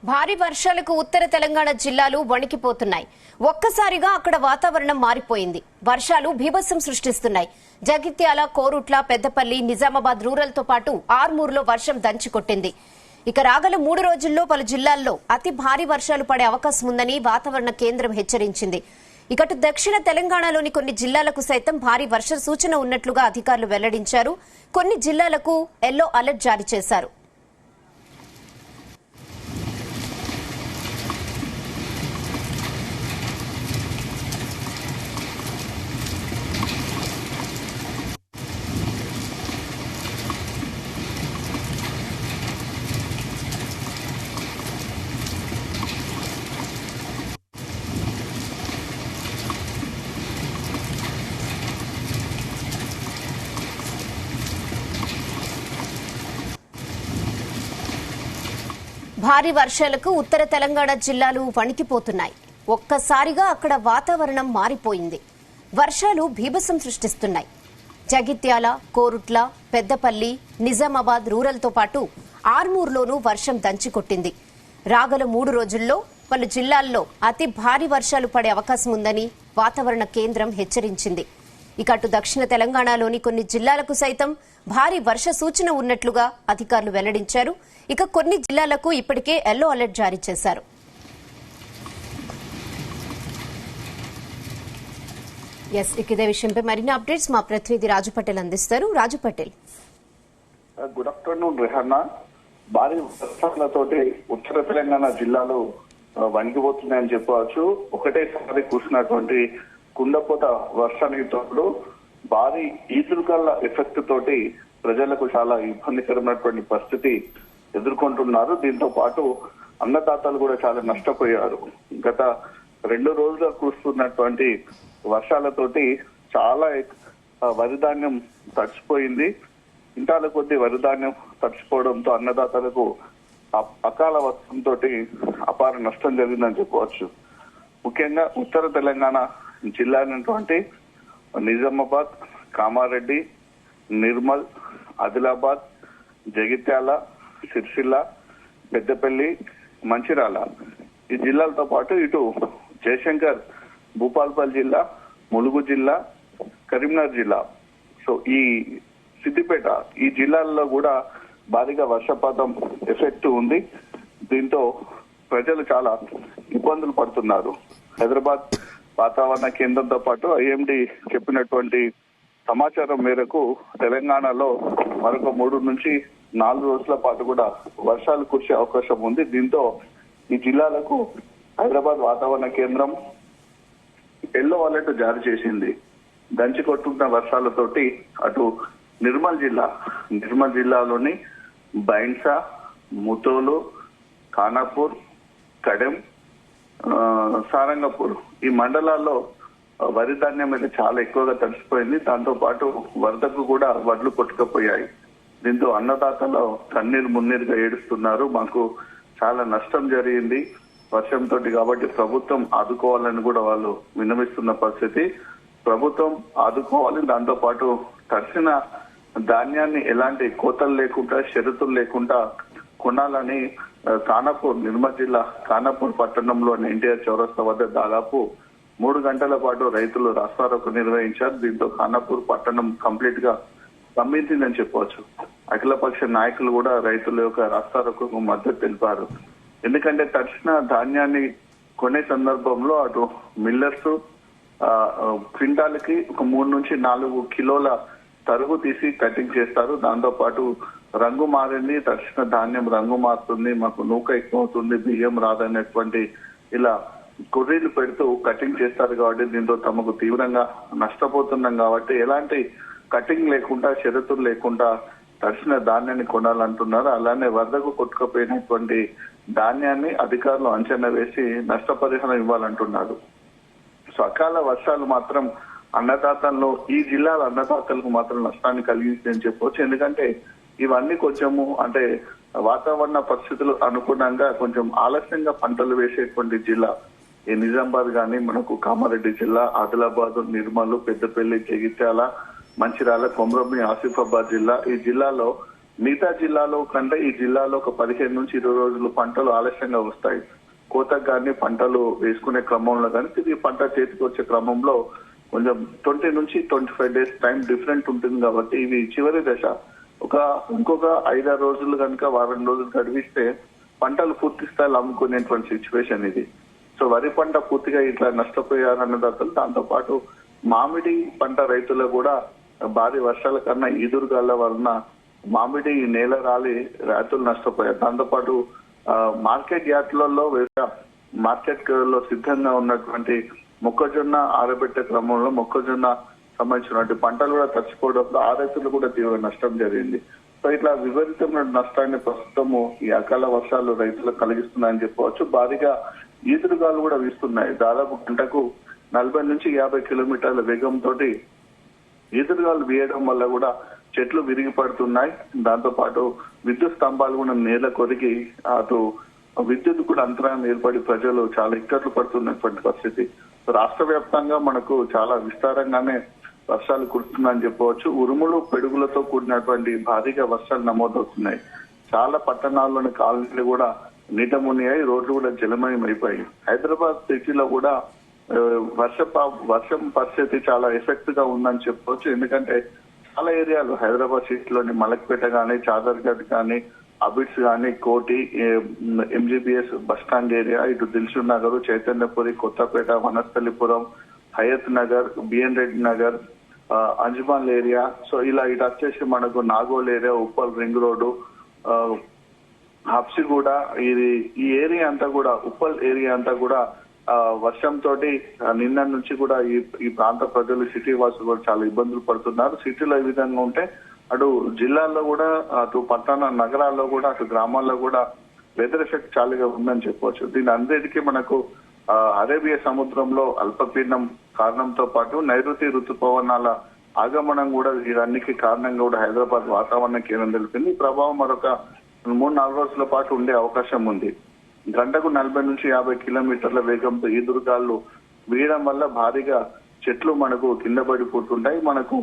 భారీ వర్షాలకు ఉత్తర తెలంగాణ జిల్లాలు వణికిపోతున్నాయి. ఒక్కసారిగా అక్కడ వాతావరణం మారిపోయింది. వర్షాలు బీభత్సం సృష్టిస్తున్నాయి. జగిత్యాల, కోరుట్ల, పెద్దపల్లి, నిజామాబాద్ రూరల్ తో పాటు ఆర్మూర్లో వర్షం దంచికొట్టింది. ఇక రాగల 3 రోజుల్లో పలు జిల్లాల్లో అతి భారీ వర్షాలు పడే అవకాశం ఉందని వాతావరణ కేంద్రం హెచ్చరించింది. ఇకటు దక్షిణ తెలంగాణలోని కొన్ని జిల్లాలకు సైతం భారీ వర్ష సూచన ఉన్నట్లుగా అధికారులు వెల్లడించారు. కొన్ని జిల్లాలకు ఎల్లో అలర్ట్ జారీ చేశారు. భారీ వర్షాలకు ఉత్తర తెలంగాణ జిల్లాలు వణికిపోతున్నాయి. ఒక్కసారిగా అక్కడ వాతావరణం మారిపోయింది. వర్షాలు బీభత్సం సృష్టిస్తున్నాయి. జగిత్యాల, కోరుట్ల, పెద్దపల్లి, నిజామాబాద్ రూరల్ తో పాటు ఆర్మూర్లోనూ వర్షం దంచికొట్టింది. రాగల 3 రోజుల్లో పలు జిల్లాల్లో అతి భారీ వర్షాలు పడే అవకాశం ఉందని వాతావరణ కేంద్రం హెచ్చరించింది. ఇక అటు దక్షిణ తెలంగాణలోని కొన్ని జిల్లాలకు సైతం భారీ వర్ష సూచన ఉన్నట్లుగా అధికారులు వెల్లడించారు. ఇక కొన్ని జిల్లాలకు ఇప్పటికే ఎల్లో అలర్ట్ జారీ చేశారు. ఇదే విషయంపై మరిన్ని అప్డేట్స్ మా ప్రతినిధి రాజు పటేల్ అందిస్తారు. రాజు పటేల్. Good afternoon Rehanna. భారీ వర్షాలతోటి ఉత్తర తెలంగాణ జిల్లాలు వణికిపోతున్నాయని చెప్పవచ్చు. ఒకటేసారి కురిసినటువంటి కుండపోత వర్షానికి తోడు భారీ ఈదురుగాళ్ల ఎఫెక్ట్ తోటి ప్రజలకు చాలా ఇబ్బందికరమైనటువంటి పరిస్థితి ఎదుర్కొంటున్నారు. దీంతో పాటు అన్నదాతలు కూడా చాలా నష్టపోయారు. గత 2 రోజులుగా కురుస్తున్నటువంటి వర్షాలతోటి చాలా వరి ధాన్యం తడిచిపోయింది. ఇంటాల కొద్ది వరి ధాన్యం తడిచిపోవడంతో అన్నదాతలకు అకాల వర్షంతో అపార నష్టం జరిగిందని చెప్పవచ్చు. ముఖ్యంగా ఉత్తర తెలంగాణ జిల్లా అయినటువంటి నిజామాబాద్, కామారెడ్డి, నిర్మల్, ఆదిలాబాద్, జగిత్యాల, సిరిసిల్ల, పెద్దపల్లి, మంచిర్యాల ఈ జిల్లాలతో పాటు ఇటు జయశంకర్, భూపాల్పల్లి జిల్లా, ములుగు జిల్లా, కరీంనగర్ జిల్లా, సో ఈ సిద్దిపేట ఈ జిల్లాల్లో కూడా భారీగా వర్షపాతం ఎఫెక్ట్ ఉంది. దీంతో ప్రజలు చాలా ఇబ్బందులు పడుతున్నారు. హైదరాబాద్ వాతావరణ కేంద్రంతో పాటు ఐఎండీ చెప్పినటువంటి సమాచారం మేరకు తెలంగాణలో మరొక 3 నుంచి 4 రోజుల పాటు కూడా వర్షాలు కురిసే అవకాశం ఉంది. దీంతో ఈ జిల్లాలకు హైదరాబాద్ వాతావరణ కేంద్రం ఎల్లో అలర్ట్ జారీ చేసింది. దంచి కొట్టుకున్న వర్షాలతోటి అటు నిర్మల్ జిల్లాలోని బైన్సా, ముతోలు, ఖానాపూర్, కడెం, సారంగపూర్ ఈ మండలాల్లో వరి ధాన్యం అయితే చాలా ఎక్కువగా తడిసిపోయింది. దాంతో పాటు వరదకు కూడా వడ్లు కొట్టుకుపోయాయి. దీంతో అన్నదాతలు కన్నీరు మున్నీరుగా ఏడుస్తున్నారు. మాకు చాలా నష్టం జరిగింది వర్షంతో, కాబట్టి ప్రభుత్వం ఆదుకోవాలని కూడా వాళ్ళు విన్నవిస్తున్న పరిస్థితి. ప్రభుత్వం ఆదుకోవాలి. దాంతో పాటు తడిసిన ధాన్యాన్ని ఎలాంటి కోతలు లేకుండా, షరతులు లేకుండా కొనాలని ఖానాపూర్, నిర్మల్ జిల్లా ఖానాపూర్ పట్టణంలోని ఎన్టీఆర్ చౌరస్తా వద్ద దాదాపు 3 గంటల పాటు రైతులు రాస్తారోకో నిర్వహించారు. దీంతో ఖానాపూర్ పట్టణం కంప్లీట్ గా స్తంభించిందని చెప్పవచ్చు. అఖిలపక్ష నాయకులు కూడా రైతుల యొక్క రాస్తారోకోకు మద్దతు తెలిపారు. ఎందుకంటే తడిసిన ధాన్యాన్ని కొనే సందర్భంలో అటు మిల్లర్స్ క్వింటాల్కి ఒక 3 నుంచి 4 కిలోల తరుగు తీసి కటింగ్ చేస్తారు. దాంతో పాటు రంగు మారింది, తడిసిన ధాన్యం రంగు మారుతుంది, మాకు నూక ఎక్కువ అవుతుంది, బియ్యం రాదనేటువంటి ఇలా కొర్రీలు పెడుతూ కటింగ్ చేస్తారు. కాబట్టి దీంతో తమకు తీవ్రంగా నష్టపోతున్నాం. కాబట్టి ఎలాంటి కటింగ్ లేకుండా, షరతులు లేకుండా తడిసిన ధాన్యాన్ని కొనాలంటున్నారు. అలానే వరదకు కొట్టుకుపోయినటువంటి ధాన్యాన్ని అధికారులు అంచనా వేసి నష్టపరిహారం ఇవ్వాలంటున్నారు. సో అకాల వర్షాలు మాత్రం అన్నదాతల్లో ఈ జిల్లాల అన్నదాతలకు మాత్రం నష్టాన్ని కలిగించిందని చెప్పవచ్చు. ఎందుకంటే ఇవన్నీ కొంచెము అంటే వాతావరణ పరిస్థితులు అనుగుణంగా కొంచెం ఆలస్యంగా పంటలు వేసేటువంటి జిల్లా ఈ నిజామాబాద్ గానీ, మనకు కామారెడ్డి జిల్లా, ఆదిలాబాద్, నిర్మల్, పెద్దపల్లి, జగిత్యాల, మంచిర్యాల, కొమరంభీం, ఆసిఫాబాద్ జిల్లా ఈ జిల్లాలో మిగతా జిల్లాలో కంటే ఈ జిల్లాలో ఒక 15 నుంచి 20 రోజులు పంటలు ఆలస్యంగా వస్తాయి. కోతకు కానీ పంటలు వేసుకునే క్రమంలో కానీ తిరిగి పంట చేతికి వచ్చే క్రమంలో కొంచెం 20 నుంచి 25 డేస్ టైం డిఫరెంట్ ఉంటుంది. కాబట్టి ఇవి చివరి దశ. ఇంకొక 5-6 రోజులు కనుక వారం రోజులు గడిపిస్తే పంటలు పూర్తి స్థాయిలో అమ్ముకునేటువంటి సిచ్యువేషన్ ఇది. సో వరి పంట పూర్తిగా ఇట్లా నష్టపోయారు అన్నదాతలు, దాంతో పాటు మామిడి పంట రైతులు కూడా భారీ వర్షాల కన్నా ఈదురుగాళ్ల వలన మామిడి నేల రాలి రైతులు నష్టపోయారు. దాంతో పాటు మార్కెట్ యార్డ్లలో మార్కెట్ లో సిద్ధంగా ఉన్నటువంటి మొక్కజొన్న ఆరబెట్టే క్రమంలో మొక్కజొన్న సంబంధించినటువంటి పంటలు కూడా తడిచిపోవడంతో ఆ రైతులు కూడా తీవ్ర నష్టం జరిగింది. సో ఇట్లా విపరీతమైన నష్టాన్ని ప్రస్తుతము ఈ అకాల వర్షాలు రైతులకు కలిగిస్తున్నాయని చెప్పవచ్చు. భారీగా ఈదురుగాలు కూడా వీస్తున్నాయి. దాదాపు గంటకు 40 నుంచి 50 కిలోమీటర్ల వేగంతో ఈదురుగాలు వీయడం వల్ల కూడా చెట్లు విరిగి పడుతున్నాయి. దాంతో పాటు విద్యుత్ స్తంభాలు కూడా నేల కొరిగి అటు విద్యుత్ కూడా అంతరాయం ఏర్పడి ప్రజలు చాలా ఇక్కట్లు పడుతున్నటువంటి పరిస్థితి. రాష్ట్ర వ్యాప్తంగా మనకు చాలా విస్తారంగానే వర్షాలు కురుస్తున్నాయని చెప్పవచ్చు. ఉరుములు పిడుగులతో కూడినటువంటి భారీగా వర్షాలు నమోదవుతున్నాయి. చాలా పట్టణాల్లోని కాలనీలు కూడా నీట మునిగాయి, రోడ్లు కూడా జలమయం అయిపోయాయి. హైదరాబాద్ సిటీలో కూడా వర్షం పరిస్థితి చాలా ఎఫెక్ట్ గా ఉందని చెప్పవచ్చు. ఎందుకంటే చాలా ఏరియాలు హైదరాబాద్ సిటీలోని మలక్పేట కానీ, చాదర్ఘట్ కానీ, అబిడ్స్ కానీ, కోటి, ఎంజీబీఎస్ బస్టాండ్ ఏరియా, ఇటు Dilsukh Nagar, Chaitanyapuri, Kothapet, Vanasthalipuram, Hayath Nagar, BN Reddy Nagar, Anjuman area. So ఇలా ఇటు వచ్చేసి మనకు Nagole area, Uppal ring road, Habsiguda, ఈ ఏరియా అంతా కూడా, ఉప్పల్ ఏరియా అంతా కూడా వర్షంతో నిన్న నుంచి కూడా ఈ ప్రాంత ప్రజలు, సిటీ వాసులు కూడా చాలా ఇబ్బందులు పడుతున్నారు. సిటీలో ఈ విధంగా ఉంటే అటు జిల్లాల్లో కూడా, అటు పట్టణ నగరాల్లో కూడా, అటు గ్రామాల్లో కూడా వెదర్ ఎఫెక్ట్ చాలా ఉందని చెప్పవచ్చు. దీని అందరికీ మనకు అరేబియా సముద్రంలో అల్పపీడనం కారణంతో పాటు నైరుతి ఋతుపవనాల ఆగమనం కూడా వీరన్నికి కారణంగా కూడా హైదరాబాద్ వాతావరణ కేంద్రం తెలిపింది. ఈ ప్రభావం మరొక 3-4 రోజుల పాటు ఉండే అవకాశం ఉంది. గంటకు 40 నుంచి 50 కిలోమీటర్ల వేగంతో ఈదురుగాళ్లు వీయడం వల్ల భారీగా చెట్లు మనకు కింద పడిపోతుంటాయి. మనకు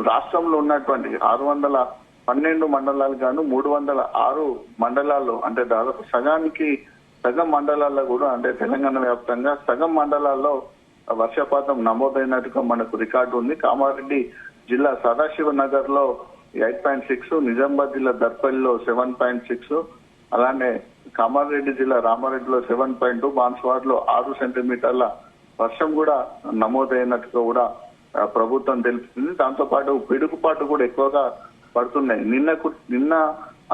రాష్ట్రంలో ఉన్నటువంటి 612 మండలాలు గాను 306 మండలాల్లో, అంటే దాదాపు సగం మండలాల్లో కూడా, అంటే తెలంగాణ వ్యాప్తంగా సగం మండలాల్లో వర్షపాతం నమోదైనట్టుగా మనకు రికార్డు ఉంది. కామారెడ్డి జిల్లా సదాశివ నగర్ లో 8.6, నిజామాబాద్ జిల్లా దర్పల్లిలో 7.6, అలానే కామారెడ్డి జిల్లా రామారెడ్డిలో 7.2, బాన్స్వాడ్ లో 6 సెంటీమీటర్ల వర్షం కూడా నమోదైనట్టుగా కూడా ప్రభుత్వం తెలుపుతుంది. దాంతో పాటు పిడుగుపాటు కూడా ఎక్కువగా పడుతున్నాయి. నిన్న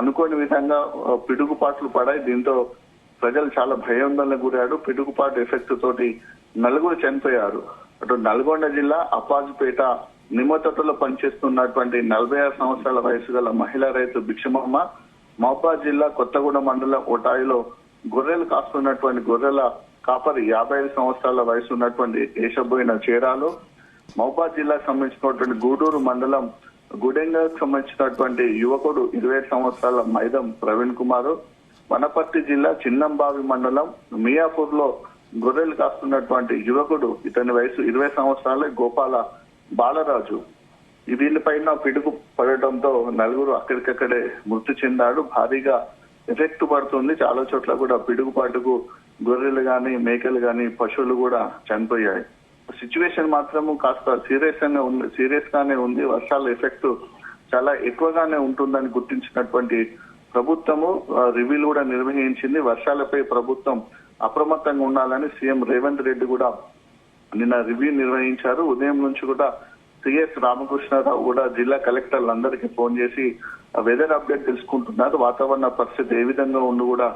అనుకోని విధంగా పిడుగుపాట్లు పడాయి. దీంతో ప్రజలు చాలా భయాందోళనకు గురయ్యారు. పిడుగుపాటు ఎఫెక్ట్ తోటి 4 చనిపోయారు. అటు నల్గొండ జిల్లా అప్పాజిపేట నిమ్మతోటలో పనిచేస్తున్నటువంటి 46 సంవత్సరాల వయసు గల మహిళా రైతు భిక్షమమ్మ, మహబాద్ జిల్లా కొత్తగూడెం మండలం ఒటాయిలో గొర్రెలు కాస్తున్నటువంటి గొర్రెల కాపరి 55 సంవత్సరాల వయసు ఉన్నటువంటి ఏషబోయిన చేరాలు, మహబాద్ జిల్లాకు సంబంధించినటువంటి గూడూరు మండలం గుడెంగకు సంబంధించినటువంటి యువకుడు 25 సంవత్సరాల మైదం ప్రవీణ్ కుమార్, వనపర్తి జిల్లా చిన్నంబావి మండలం మియాపూర్ లో గొర్రెలు కాస్తున్నటువంటి యువకుడు, ఇతని వయసు 20 సంవత్సరాల గోపాల బాలరాజు. వీళ్ళపైన పిడుగు పడటంతో 4 అక్కడికక్కడే మృతి చెందాడు. భారీగా ఎఫెక్ట్ పడుతుంది. చాలా చోట్ల కూడా పిడుగుపాటుకు గొర్రెలు గాని, మేకలు గాని, పశువులు కూడా చనిపోయాయి. సిచ్యువేషన్ మాత్రము కాస్త సీరియస్ గానే ఉంది. వర్షాల ఎఫెక్ట్ చాలా ఎక్కువగానే ఉంటుందని గుర్తించినటువంటి ప్రభుత్వము రివ్యూలు కూడా నిర్వహించింది. వర్షాలపై ప్రభుత్వం అప్రమత్తంగా ఉండాలని సీఎం రేవంత్ రెడ్డి కూడా నిన్న రివ్యూ నిర్వహించారు. ఉదయం నుంచి కూడా సిఎస్ రామకృష్ణారావు కూడా జిల్లా కలెక్టర్లందరికీ ఫోన్ చేసి వెదర్ అప్డేట్ తెలుసుకుంటున్నారు. వాతావరణ పరిస్థితి ఏ విధంగా ఉండి కూడా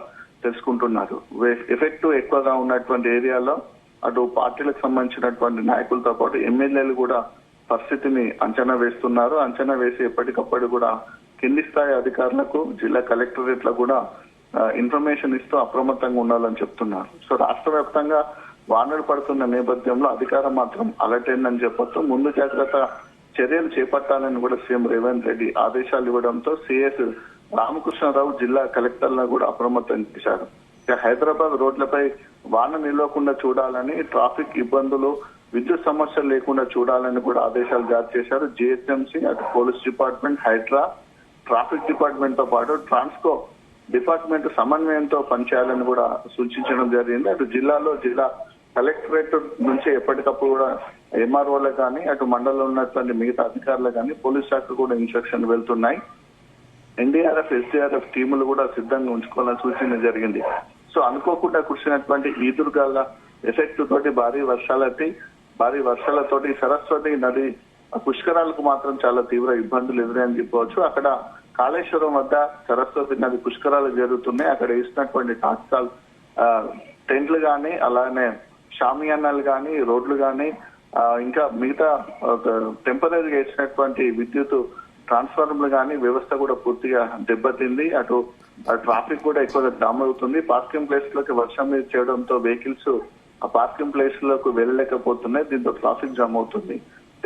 తెలుసుకుంటున్నారు. ఎఫెక్ట్ ఎక్కువగా ఉన్నటువంటి ఏరియాలో అటు పార్టీలకు సంబంధించినటువంటి నాయకులతో పాటు ఎమ్మెల్యేలు కూడా పరిస్థితిని అంచనా వేస్తున్నారు. అంచనా వేసి ఎప్పటికప్పుడు కూడా కింది స్థాయి అధికారులకు, జిల్లా కలెక్టరేట్లకు కూడా ఇన్ఫర్మేషన్ ఇస్తూ అప్రమత్తంగా ఉండాలని చెప్తున్నారు. సో రాష్ట్ర వ్యాప్తంగా వానలు పడుతున్న నేపథ్యంలో అధికారం మాత్రం అలర్ట్ అయిందని చెప్పొచ్చు. ముందు జాగ్రత్త చర్యలు చేపట్టాలని కూడా సీఎం రేవంత్ రెడ్డి ఆదేశాలు ఇవ్వడంతో సిఎస్ రామకృష్ణారావు జిల్లా కలెక్టర్లను కూడా అప్రమత్తం చేశారు. హైదరాబాద్ రోడ్లపై వాన నిలవకుండా చూడాలని, ట్రాఫిక్ ఇబ్బందులు, విద్యుత్ సమస్యలు లేకుండా చూడాలని కూడా ఆదేశాలు జారీ చేశారు. జిహెచ్ఎంసీ, అటు police department, Hydraa, traffic department తో పాటు ట్రాన్స్కో డిపార్ట్మెంట్ సమన్వయంతో పనిచేయాలని కూడా సూచించడం జరిగింది. అటు జిల్లా కలెక్టరేట్ నుంచి ఎప్పటికప్పుడు కూడా ఎంఆర్ఓలకు కానీ అటు మండలంలో ఉన్నటువంటి మిగతా అధికారులకు కానీ పోలీస్ శాఖ కూడా ఇన్స్ట్రక్షన్ వెళ్తున్నాయి. ఎన్డీఆర్ఎఫ్ ఎస్డీఆర్ఎఫ్ టీములు కూడా సిద్ధంగా ఉంచుకోవాలని సూచన జరిగింది. సో అనుకోకుండా కురిసినటువంటి ఈదురుగాల ఎఫెక్ట్ తోటి భారీ వర్షాలతోటి సరస్వతి నది పుష్కరాలకు మాత్రం చాలా తీవ్ర ఇబ్బందులు ఎదురని చెప్పవచ్చు. అక్కడ కాళేశ్వరం వద్ద సరస్వతి నది పుష్కరాలు జరుగుతున్నాయి. అక్కడ వేసినటువంటి తాత్కాల్ టెంట్లు కానీ అలానే షామియానాలు కానీ రోడ్లు కానీ ఇంకా మిగతా టెంపరీగా వేసినటువంటి విద్యుత్ ట్రాన్స్ఫార్మర్లు కానీ వ్యవస్థ కూడా పూర్తిగా దెబ్బతింది. అటు ట్రాఫిక్ కూడా ఎక్కువగా జామ్ అవుతుంది. పార్కింగ్ ప్లేస్ లోకి వర్షం చేయడంతో వెహికల్స్ ఆ పార్కింగ్ ప్లేస్ లోకి వెళ్ళలేకపోతున్నాయి. దీంతో ట్రాఫిక్ జామ్ అవుతుంది.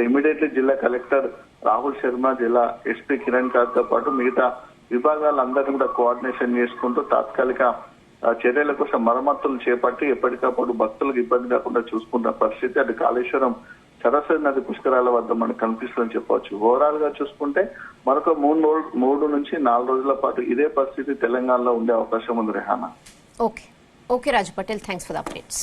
ఇమీడియట్లీ జిల్లా కలెక్టర్ రాహుల్ శర్మ, జిల్లా ఎస్పీ కిరణ్ కార్ తో పాటు మిగతా విభాగాలందరినీ కూడా కోఆర్డినేషన్ చేసుకుంటూ తాత్కాలిక చర్యల కోసం మరమ్మతులు చేపట్టి ఎప్పటికప్పుడు భక్తులకు ఇబ్బంది కాకుండా చూసుకున్న పరిస్థితి అటు కాళేశ్వరం సరస్వతి నది పుష్కరాల వద్ద మనకు కనిపిస్తుందని చెప్పవచ్చు. ఓవరాల్ గా చూసుకుంటే మరొక 3 నుంచి 4 రోజుల పాటు ఇదే పరిస్థితి తెలంగాణలో ఉండే అవకాశం ఉంది. Rehana. Okay Raju Patel, thanks for the updates.